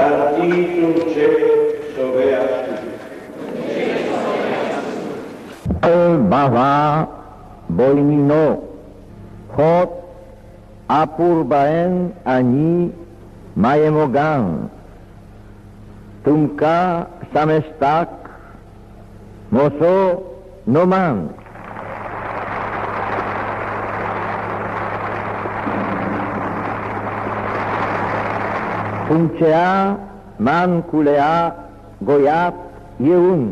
Santitum soveas tu. Bava boinino hot apurbaen ani maemogan tumka samestak moso noman. Tumcea man kulea goyat yeun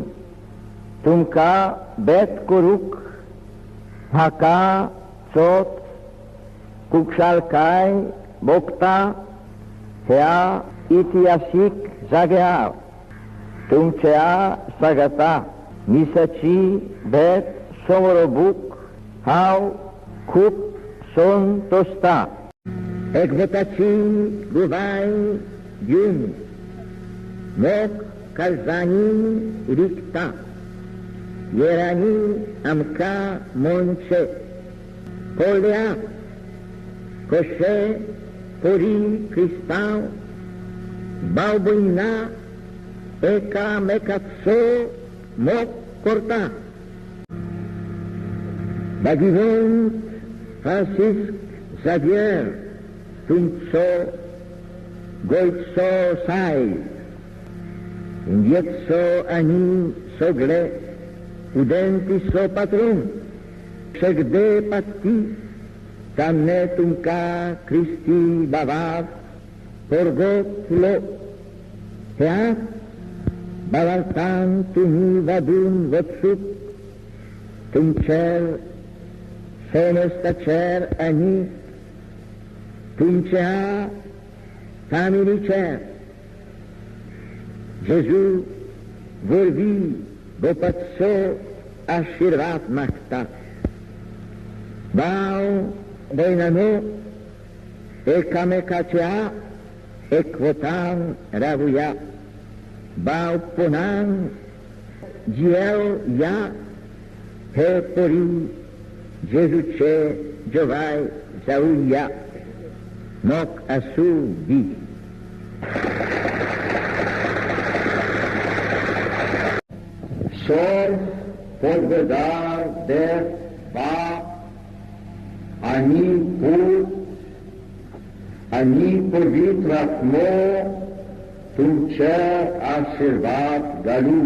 tumka bet kuruk haka sot kukshalkai bokta hea itiasik zagear tumcea sagata misachi bet somorobuk hau kup son tosta ekvetachi guvai yun mok kalzani rikta yerani amka monche polea koshe pori kristau balbuina eka mekatso mok korta bagivent Francisc Xavier Tumso Goitso Sai Indietso Ani Sogle Udenti So Patron Segde Patti Tamne Tumka Christi Bavav Porgot Lo Teat Balaltan Tumi Vadun Votsuk Tumcher Senestacher Ani Tumcea family chair. Gesù vorvi bopazzo ashirvat makta. Bau boinano ekamekachea ekvotan ravuya. Bau ponan giel ya he pori Gesù che giovai zauya. Nok asu di. Sor podvedar der va ani povitrat mo tumce ashirvat galu.